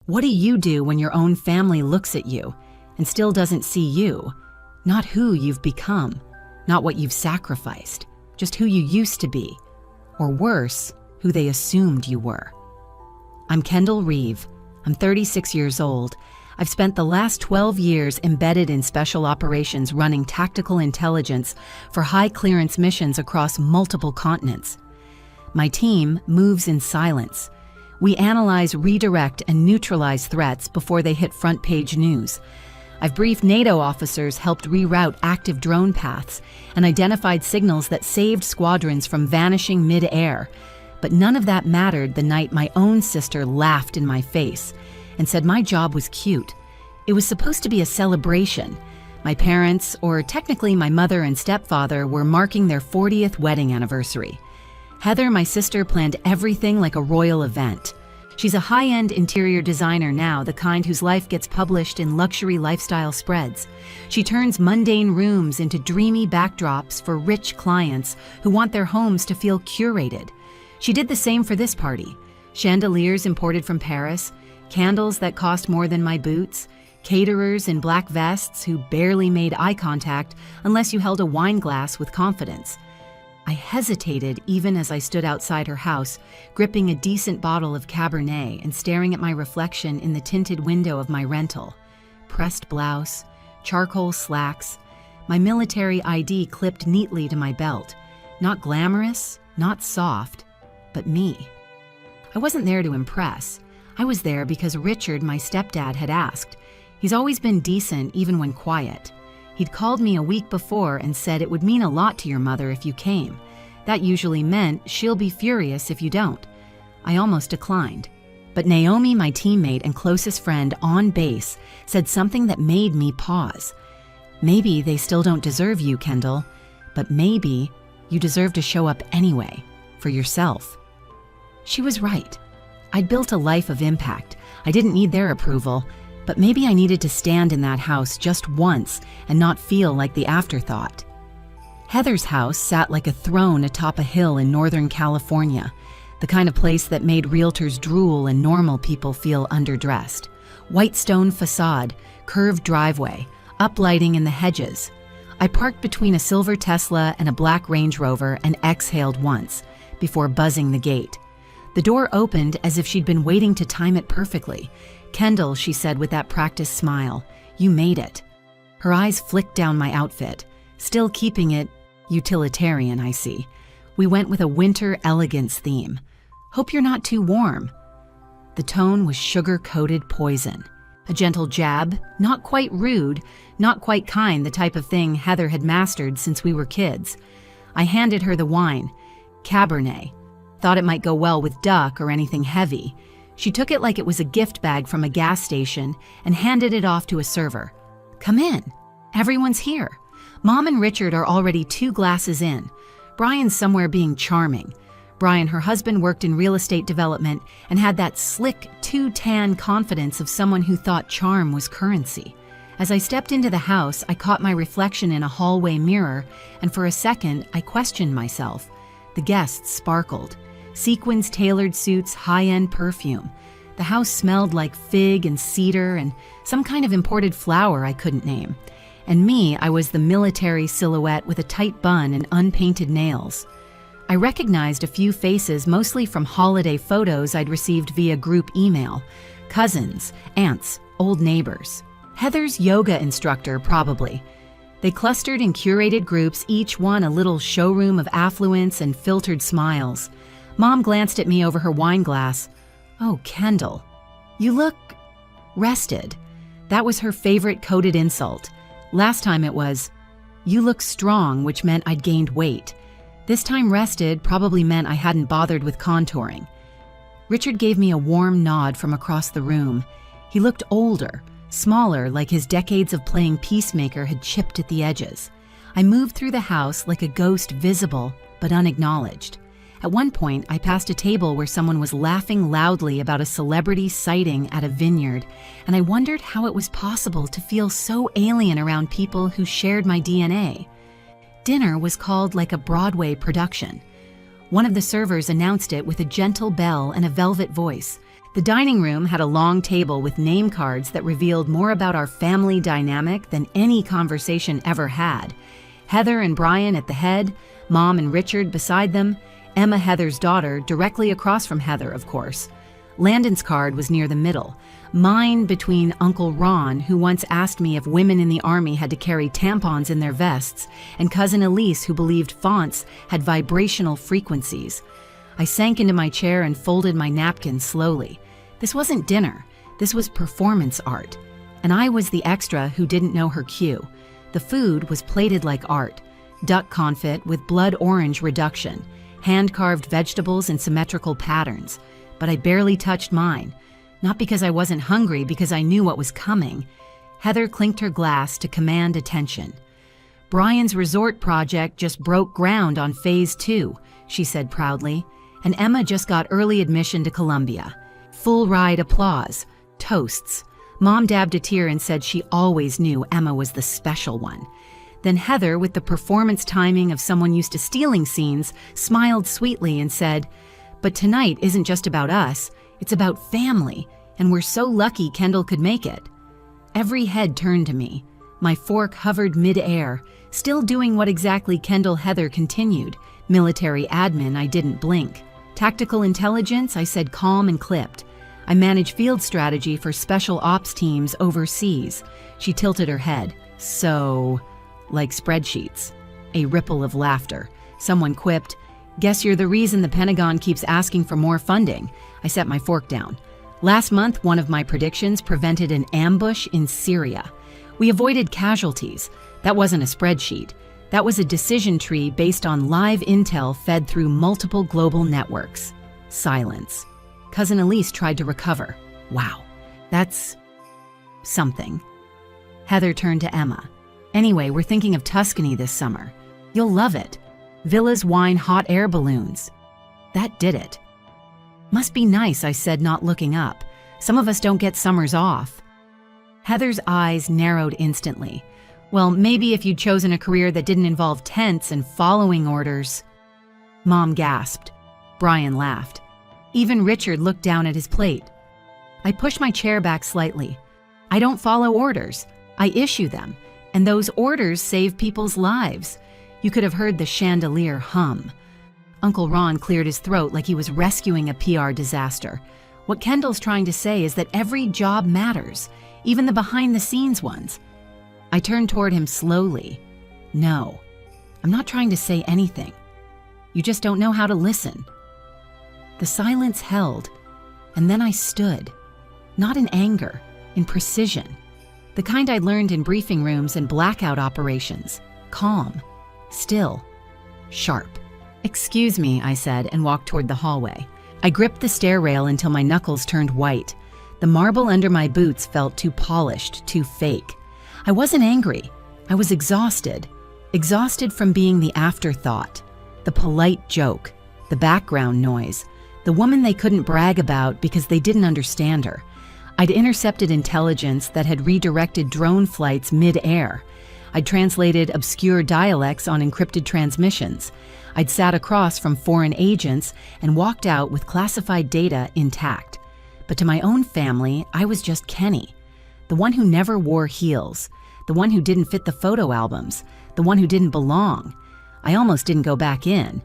What do you do when your own family looks at you and still doesn't see you? Not who you've become, not what you've sacrificed, just who you used to be, or worse, who they assumed you were. I'm Kendall Reeve. I'm 36 years old. I've spent the last 12 years embedded in special operations running tactical intelligence for high-clearance missions across multiple continents. My team moves in silence. We analyze, redirect, and neutralize threats before they hit front-page news. I've briefed NATO officers, helped reroute active drone paths, and identified signals that saved squadrons from vanishing mid-air. But none of that mattered the night my own sister laughed in my face and said my job was cute. It was supposed to be a celebration. My parents, or technically my mother and stepfather, were marking their 40th wedding anniversary. Heather, my sister, planned everything like a royal event. She's a high-end interior designer now, the kind whose life gets published in luxury lifestyle spreads. She turns mundane rooms into dreamy backdrops for rich clients who want their homes to feel curated. She did the same for this party. Chandeliers imported from Paris, candles that cost more than my boots, caterers in black vests who barely made eye contact unless you held a wine glass with confidence. I hesitated even as I stood outside her house, gripping a decent bottle of Cabernet and staring at my reflection in the tinted window of my rental. Pressed blouse, charcoal slacks, my military ID clipped neatly to my belt. Not glamorous, not soft, but me. I wasn't there to impress. I was there because Richard, my stepdad, had asked. He's always been decent even when quiet. He'd called me a week before and said it would mean a lot to your mother if you came. That usually meant she'll be furious if you don't. I almost declined. But Naomi, my teammate and closest friend on base, said something that made me pause. Maybe they still don't deserve you, Kendall, but maybe you deserve to show up anyway, for yourself. She was right. I'd built a life of impact. I didn't need their approval. But maybe I needed to stand in that house just once and not feel like the afterthought. Heather's house sat like a throne atop a hill in Northern California, the kind of place that made realtors drool and normal people feel underdressed. White stone facade, curved driveway, uplighting in the hedges. I parked between a silver Tesla and a black Range Rover and exhaled once before buzzing the gate. The door opened as if she'd been waiting to time it perfectly. "Kendall," she said with that practiced smile, "you made it." Her eyes flicked down my outfit, still keeping it utilitarian, I see. We went with a winter elegance theme. "Hope you're not too warm." The tone was sugar-coated poison. A gentle jab, not quite rude, not quite kind, the type of thing Heather had mastered since we were kids. I handed her the wine, Cabernet. Thought it might go well with duck or anything heavy. She took it like it was a gift bag from a gas station and handed it off to a server. "Come in. Everyone's here. Mom and Richard are already 2 glasses in. Brian's somewhere being charming." Brian, her husband, worked in real estate development and had that slick, too-tan confidence of someone who thought charm was currency. As I stepped into the house, I caught my reflection in a hallway mirror, and for a second, I questioned myself. The guests sparkled. Sequins, tailored suits, high-end perfume. The house smelled like fig and cedar and some kind of imported flower I couldn't name. And me, I was the military silhouette with a tight bun and unpainted nails. I recognized a few faces, mostly from holiday photos I'd received via group email. Cousins, aunts, old neighbors. Heather's yoga instructor, probably. They clustered in curated groups, each one a little showroom of affluence and filtered smiles. Mom glanced at me over her wine glass. "Oh, Kendall, you look rested." That was her favorite coded insult. Last time it was, "You look strong," which meant I'd gained weight. This time rested probably meant I hadn't bothered with contouring. Richard gave me a warm nod from across the room. He looked older, smaller, like his decades of playing peacemaker had chipped at the edges. I moved through the house like a ghost, visible but unacknowledged. At one point, I passed a table where someone was laughing loudly about a celebrity sighting at a vineyard, and I wondered how it was possible to feel so alien around people who shared my DNA. Dinner was called like a Broadway production. One of the servers announced it with a gentle bell and a velvet voice. The dining room had a long table with name cards that revealed more about our family dynamic than any conversation ever had. Heather and Brian at the head, Mom and Richard beside them, Emma, Heather's daughter, directly across from Heather, of course. Landon's card was near the middle, mine between Uncle Ron, who once asked me if women in the Army had to carry tampons in their vests, and Cousin Elise, who believed fonts had vibrational frequencies. I sank into my chair and folded my napkin slowly. This wasn't dinner. This was performance art. And I was the extra who didn't know her cue. The food was plated like art. Duck confit with blood orange reduction, hand-carved vegetables in symmetrical patterns. But I barely touched mine. Not because I wasn't hungry, because I knew what was coming. Heather clinked her glass to command attention. Brian's resort project just broke ground on Phase 2, she said proudly. And Emma just got early admission to Columbia. Full ride applause, toasts. Mom dabbed a tear and said she always knew Emma was the special one. Then Heather, with the performance timing of someone used to stealing scenes, smiled sweetly and said, "But tonight isn't just about us, it's about family, and we're so lucky Kendall could make it." Every head turned to me. My fork hovered mid-air, still doing what exactly Kendall Heather continued. Military admin, I didn't blink. Tactical intelligence, I said calm and clipped. I manage field strategy for special ops teams overseas. She tilted her head. So, like spreadsheets. A ripple of laughter. Someone quipped, "Guess you're the reason the Pentagon keeps asking for more funding." I set my fork down. Last month, one of my predictions prevented an ambush in Syria. We avoided casualties. That wasn't a spreadsheet. That was a decision tree based on live intel fed through multiple global networks. Silence. Cousin Elise tried to recover. Wow, that's something. Heather turned to Emma. "Anyway, we're thinking of Tuscany this summer. You'll love it. Villas, wine, hot air balloons." That did it. "Must be nice," I said, not looking up. "Some of us don't get summers off." Heather's eyes narrowed instantly. "Well, maybe if you'd chosen a career that didn't involve tents and following orders." Mom gasped. Brian laughed. Even Richard looked down at his plate. I pushed my chair back slightly. "I don't follow orders. I issue them. And those orders save people's lives." You could have heard the chandelier hum. Uncle Ron cleared his throat like he was rescuing a PR disaster. What Kendall's trying to say is that every job matters, even the behind-the-scenes ones. I turned toward him slowly. "No, I'm not trying to say anything. You just don't know how to listen." The silence held, and then I stood. Not in anger, in precision. The kind I'd learned in briefing rooms and blackout operations. Calm, still, sharp. "Excuse me," I said, and walked toward the hallway. I gripped the stair rail until my knuckles turned white. The marble under my boots felt too polished, too fake. I wasn't angry. I was exhausted. Exhausted from being the afterthought, the polite joke, the background noise, the woman they couldn't brag about because they didn't understand her. I'd intercepted intelligence that had redirected drone flights mid-air. I'd translated obscure dialects on encrypted transmissions. I'd sat across from foreign agents and walked out with classified data intact. But to my own family, I was just Kenny, the one who never wore heels, the one who didn't fit the photo albums, the one who didn't belong. I almost didn't go back in.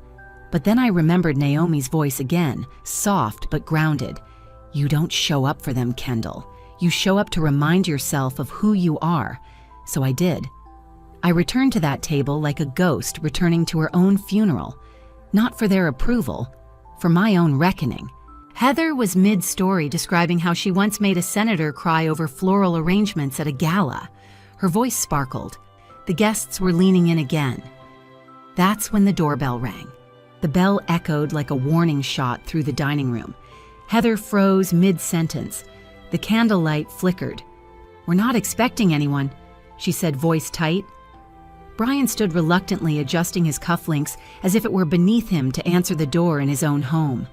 But then I remembered Naomi's voice again, soft but grounded. "You don't show up for them, Kendall. You show up to remind yourself of who you are." So I did. I returned to that table like a ghost returning to her own funeral. Not for their approval, for my own reckoning. Heather was mid-story describing how she once made a senator cry over floral arrangements at a gala. Her voice sparkled. The guests were leaning in again. That's when the doorbell rang. The bell echoed like a warning shot through the dining room. Heather froze mid-sentence. The candlelight flickered. "We're not expecting anyone," she said, voice tight. Brian stood reluctantly adjusting his cufflinks as if it were beneath him to answer the door in his own home.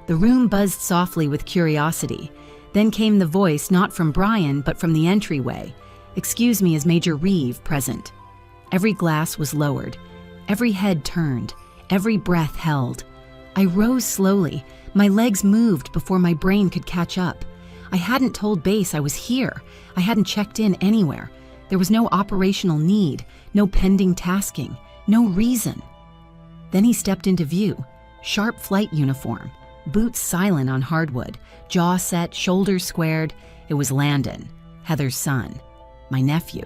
The room buzzed softly with curiosity. Then came the voice not from Brian but from the entryway. "Excuse me, is Major Reeve present?" Every glass was lowered. Every head turned. Every breath held. I rose slowly, My legs moved before my brain could catch up. I hadn't told base I was here. I hadn't checked in anywhere. There was no operational need, no pending tasking, no reason. Then he stepped into view. Sharp flight uniform, boots silent on hardwood, jaw set, shoulders squared. It was Landon, Heather's son, my nephew.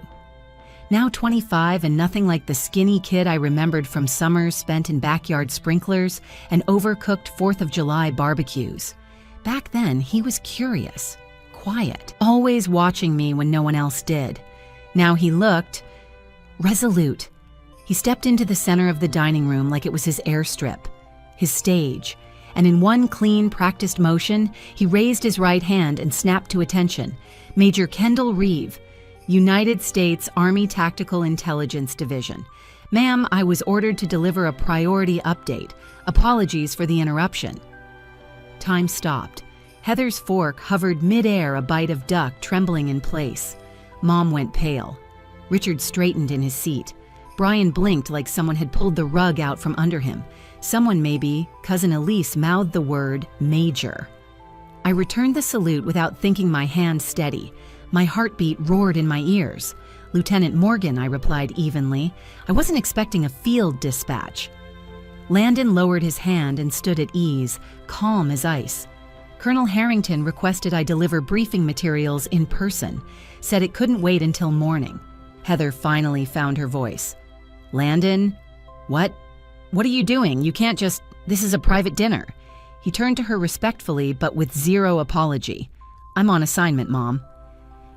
Now 25 and nothing like the skinny kid I remembered from summers spent in backyard sprinklers and overcooked 4th of July barbecues. Back then, he was curious, quiet, always watching me when no one else did. Now he looked resolute. He stepped into the center of the dining room like it was his airstrip, his stage, and in one clean, practiced motion, he raised his right hand and snapped to attention. Major Kendall Reeve, United States Army Tactical Intelligence Division. Ma'am, I was ordered to deliver a priority update. Apologies for the interruption. Time stopped. Heather's fork hovered mid-air, a bite of duck trembling in place. Mom went pale. Richard straightened in his seat. Brian blinked like someone had pulled the rug out from under him. Someone, maybe, Cousin Elise, mouthed the word Major. I returned the salute without thinking, my hand steady. My heartbeat roared in my ears. Lieutenant Morgan, I replied evenly. I wasn't expecting a field dispatch. Landon lowered his hand and stood at ease, calm as ice. Colonel Harrington requested I deliver briefing materials in person, said it couldn't wait until morning. Heather finally found her voice. Landon, what? What are you doing? You can't just... This is a private dinner. He turned to her respectfully, but with zero apology. I'm on assignment, Mom.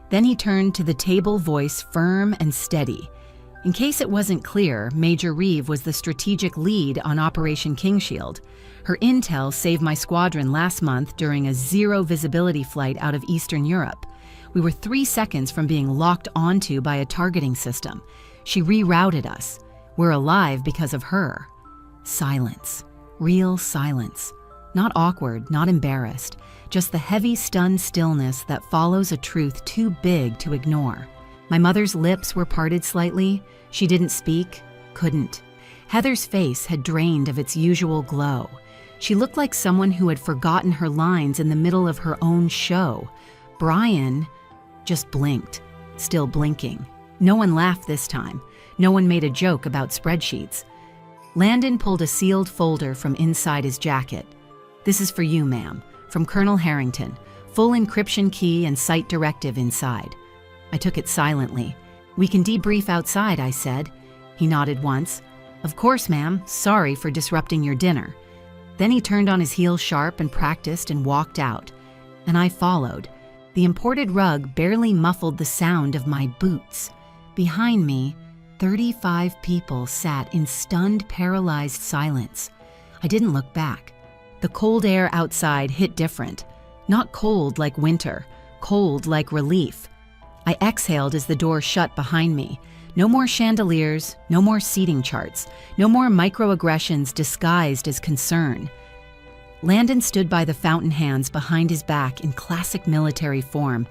Then he turned to the table, voice firm and steady. In case it wasn't clear, Major Reeve was the strategic lead on Operation King Shield. Her intel saved my squadron last month during a zero visibility flight out of Eastern Europe. We were 3 seconds from being locked onto by a targeting system. She rerouted us. We're alive because of her. Silence. Real silence. Not awkward, not embarrassed. Just the heavy, stunned stillness that follows a truth too big to ignore. My mother's lips were parted slightly. She didn't speak, couldn't. Heather's face had drained of its usual glow. She looked like someone who had forgotten her lines in the middle of her own show. Brian just blinked, still blinking. No one laughed this time. No one made a joke about spreadsheets. Landon pulled a sealed folder from inside his jacket. This is for you, ma'am, from Colonel Harrington. Full encryption key and site directive inside. I took it silently. We can debrief outside, I said. He nodded once. Of course, ma'am. Sorry for disrupting your dinner. Then he turned on his heel sharp and practiced and walked out. And I followed. The imported rug barely muffled the sound of my boots. Behind me, 35 people sat in stunned, paralyzed silence. I didn't look back. The cold air outside hit different. Not cold like winter, cold like relief. I exhaled as the door shut behind me. No more chandeliers, no more seating charts, no more microaggressions disguised as concern. Landon stood by the fountain hands behind his back in classic military form.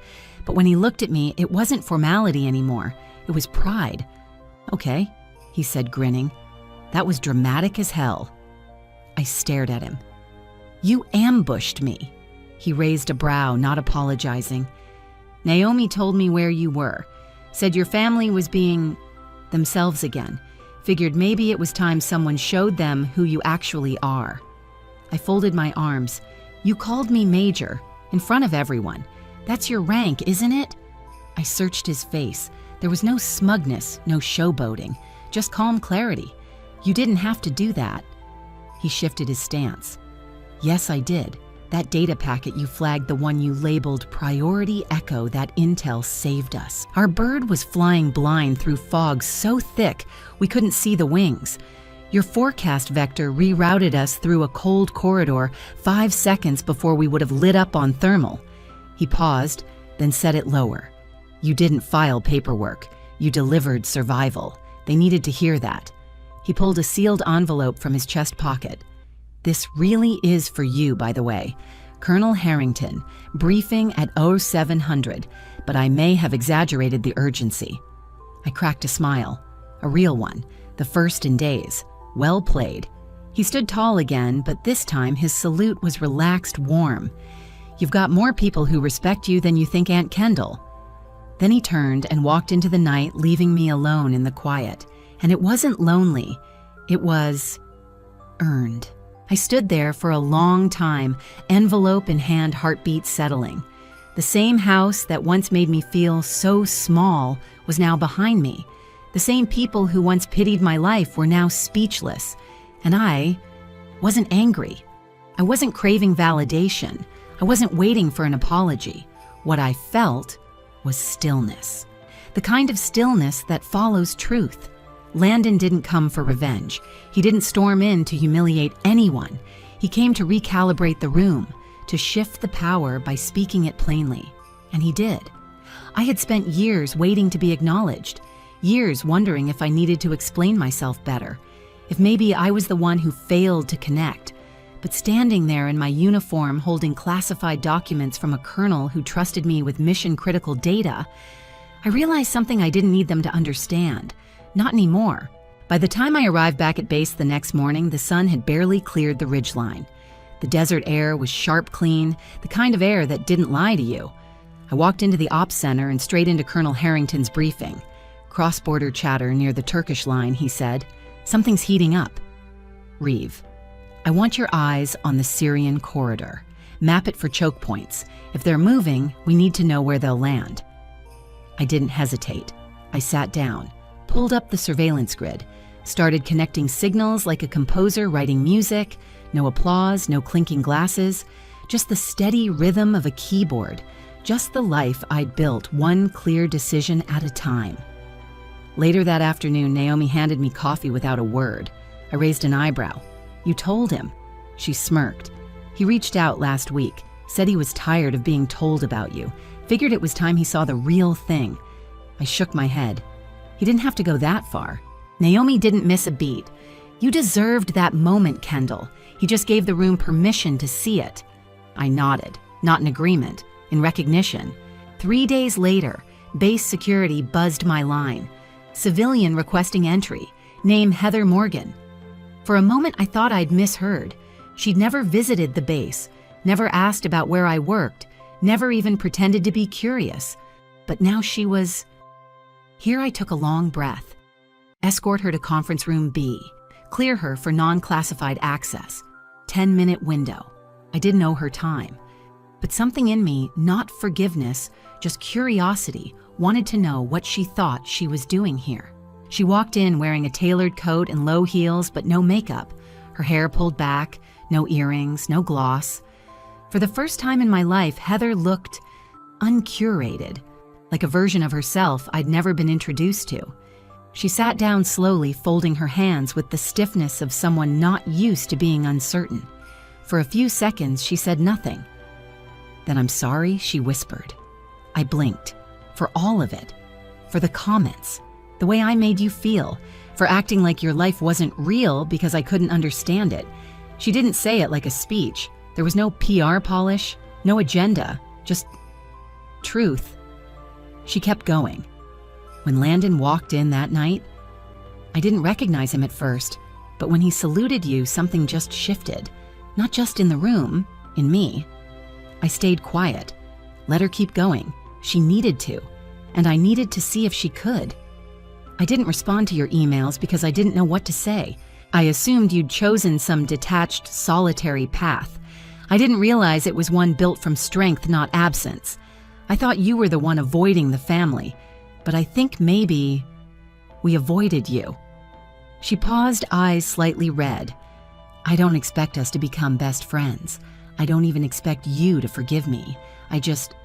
But when he looked at me, it wasn't formality anymore. It was pride. Okay, he said, grinning. That was dramatic as hell. I stared at him. You ambushed me. He raised a brow, not apologizing. Naomi told me where you were. Said your family was being themselves again. Figured maybe it was time someone showed them who you actually are. I folded my arms. You called me Major, in front of everyone. That's your rank, isn't it? I searched his face. There was no smugness, no showboating, just calm clarity. You didn't have to do that. He shifted his stance. Yes, I did. That data packet you flagged, the one you labeled Priority Echo, that intel saved us. Our bird was flying blind through fog so thick we couldn't see the wings. Your forecast vector rerouted us through a cold corridor 5 seconds before we would have lit up on thermal. He paused, then said it lower. You didn't file paperwork. You delivered survival. They needed to hear that. He pulled a sealed envelope from his chest pocket. This really is for you, by the way. Colonel Harrington, briefing at 0700, but I may have exaggerated the urgency. I cracked a smile, a real one, the first in days. Well played. He stood tall again, but this time his salute was relaxed warm. "You've got more people who respect you than you think, Aunt Kendall." Then he turned and walked into the night, leaving me alone in the quiet. And it wasn't lonely. It was earned. I stood there for a long time, envelope in hand, heartbeat settling. The same house that once made me feel so small was now behind me. The same people who once pitied my life were now speechless. And I wasn't angry. I wasn't craving validation. I wasn't waiting for an apology. What I felt was stillness. The kind of stillness that follows truth. Landon didn't come for revenge. He didn't storm in to humiliate anyone. He came to recalibrate the room, to shift the power by speaking it plainly. And he did. I had spent years waiting to be acknowledged, years wondering if I needed to explain myself better, if maybe I was the one who failed to connect. But standing there in my uniform holding classified documents from a colonel who trusted me with mission-critical data, I realized something I didn't need them to understand. Not anymore. By the time I arrived back at base the next morning, the sun had barely cleared the ridgeline. The desert air was sharp clean, the kind of air that didn't lie to you. I walked into the ops center and straight into Colonel Harrington's briefing. Cross-border chatter near the Turkish line, he said. "Something's heating up. Reeve, I want your eyes on the Syrian corridor. Map it for choke points. If they're moving, we need to know where they'll land." I didn't hesitate. I sat down, pulled up the surveillance grid, started connecting signals like a composer writing music. No applause, no clinking glasses, just the steady rhythm of a keyboard, just the life I'd built one clear decision at a time. Later that afternoon, Naomi handed me coffee without a word. I raised an eyebrow. "You told him." She smirked. "He reached out last week, said he was tired of being told about you, figured it was time he saw the real thing." I shook my head. "He didn't have to go that far." Naomi didn't miss a beat. "You deserved that moment, Kendall. He just gave the room permission to see it." I nodded, not in agreement, in recognition. 3 days later, base security buzzed my line. "Civilian requesting entry. Name Heather Morgan." For a moment, I thought I'd misheard. She'd never visited the base, never asked about where I worked, never even pretended to be curious. But now she was... Here I took a long breath. Escort her to conference room B. Clear her for non-classified access. 10-minute window. I didn't owe her time. But something in me, not forgiveness, just curiosity, wanted to know what she thought she was doing here. She walked in wearing a tailored coat and low heels, but no makeup. Her hair pulled back, no earrings, no gloss. For the first time in my life, Heather looked uncurated, like a version of herself I'd never been introduced to. She sat down slowly, folding her hands with the stiffness of someone not used to being uncertain. For a few seconds, she said nothing. Then "I'm sorry," she whispered. I blinked. For all of it. For the comments. The way I made you feel. For acting like your life wasn't real because I couldn't understand it. She didn't say it like a speech. There was no PR polish, no agenda, just truth. She kept going. When Landon walked in that night, I didn't recognize him at first, but when he saluted you, something just shifted. Not just in the room, in me. I stayed quiet, let her keep going. She needed to, and I needed to see if she could. I didn't respond to your emails because I didn't know what to say. I assumed you'd chosen some detached, solitary path. I didn't realize it was one built from strength, not absence. I thought you were the one avoiding the family, but I think maybe we avoided you. She paused, eyes slightly red. I don't expect us to become best friends. I don't even expect you to forgive me. I just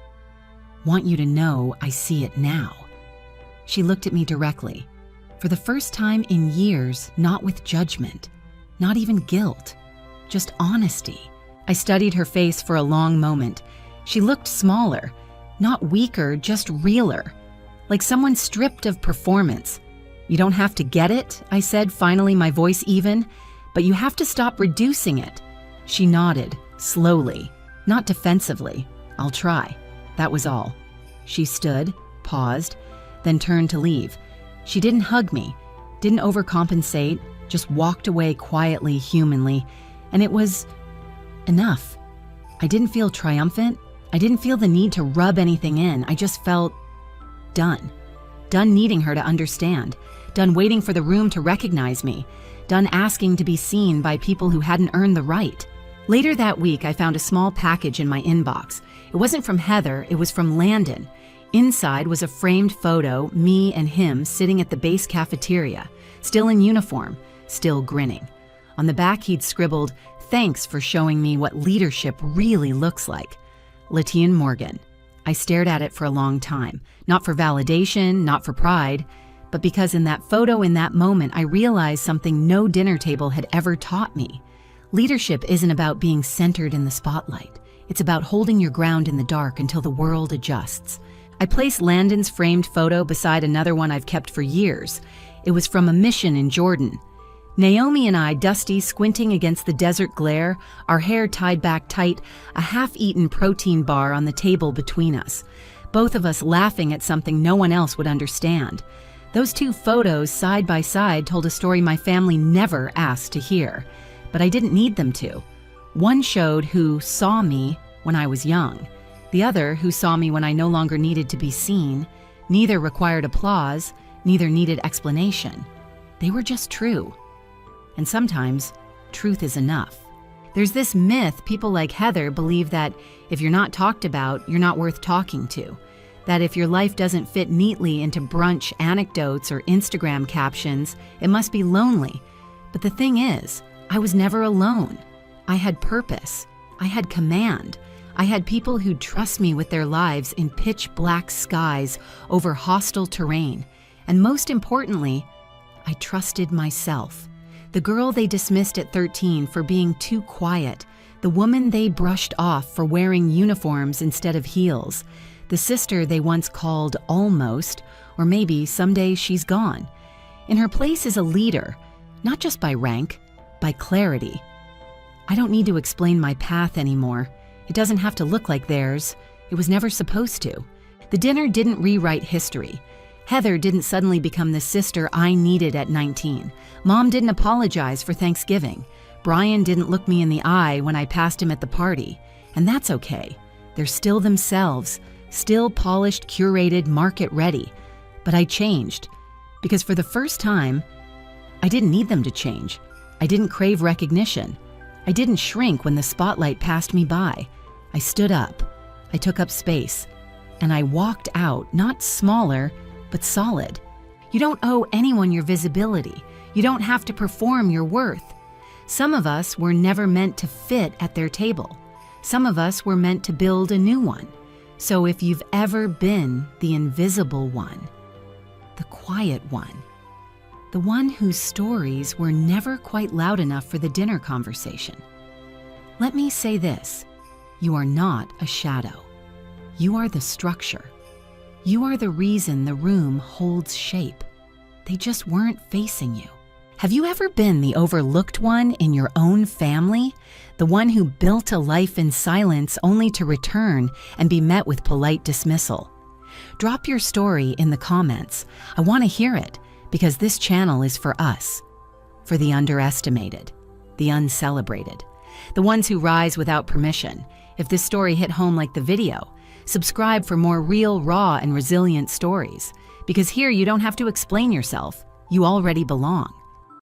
want you to know I see it now. She looked at me directly. For the first time in years, not with judgment, not even guilt, just honesty. I studied her face for a long moment. She looked smaller, not weaker, just realer, like someone stripped of performance. You don't have to get it, I said, finally, my voice even, but you have to stop reducing it. She nodded, slowly, not defensively. I'll try. That was all. She stood, paused, then turned to leave. She didn't hug me, didn't overcompensate, just walked away quietly, humanly, and it was enough. I didn't feel triumphant. I didn't feel the need to rub anything in. I just felt done. Done needing her to understand. Done waiting for the room to recognize me. Done asking to be seen by people who hadn't earned the right. Later that week, I found a small package in my inbox. It wasn't from Heather, it was from Landon. Inside was a framed photo, me and him sitting at the base cafeteria, still in uniform, still grinning. On the back, he'd scribbled, "Thanks for showing me what leadership really looks like. Latian Morgan." I stared at it for a long time, not for validation, not for pride, but because in that photo, in that moment, I realized something no dinner table had ever taught me. Leadership isn't about being centered in the spotlight. It's about holding your ground in the dark until the world adjusts. I placed Landon's framed photo beside another one I've kept for years. It was from a mission in Jordan. Naomi and I, dusty, squinting against the desert glare, our hair tied back tight, a half-eaten protein bar on the table between us. Both of us laughing at something no one else would understand. Those two photos side by side told a story my family never asked to hear, but I didn't need them to. One showed who saw me when I was young. The other who saw me when I no longer needed to be seen. Neither required applause, neither needed explanation. They were just true. And sometimes, truth is enough. There's this myth people like Heather believe that if you're not talked about, you're not worth talking to. That if your life doesn't fit neatly into brunch anecdotes or Instagram captions, it must be lonely. But the thing is, I was never alone. I had purpose. I had command. I had people who'd trust me with their lives in pitch black skies over hostile terrain. And most importantly, I trusted myself. The girl they dismissed at 13 for being too quiet. The woman they brushed off for wearing uniforms instead of heels. The sister they once called almost, or maybe someday she's gone. In her place is a leader, not just by rank, by clarity. I don't need to explain my path anymore. It doesn't have to look like theirs. It was never supposed to. The dinner didn't rewrite history. Heather didn't suddenly become the sister I needed at 19. Mom didn't apologize for Thanksgiving. Brian didn't look me in the eye when I passed him at the party. And that's okay. They're still themselves, still polished, curated, market ready. But I changed. Because for the first time, I didn't need them to change. I didn't crave recognition. I didn't shrink when the spotlight passed me by. I stood up. I took up space. And I walked out, not smaller, but solid. You don't owe anyone your visibility. You don't have to perform your worth. Some of us were never meant to fit at their table. Some of us were meant to build a new one. So if you've ever been the invisible one, the quiet one, the one whose stories were never quite loud enough for the dinner conversation, let me say this: you are not a shadow. You are the structure. You are the reason the room holds shape. They just weren't facing you. Have you ever been the overlooked one in your own family? The one who built a life in silence only to return and be met with polite dismissal? Drop your story in the comments. I want to hear it, because this channel is for us. For the underestimated, the uncelebrated, the ones who rise without permission. If this story hit home like the video, subscribe for more real, raw, and resilient stories. Because here you don't have to explain yourself. You already belong.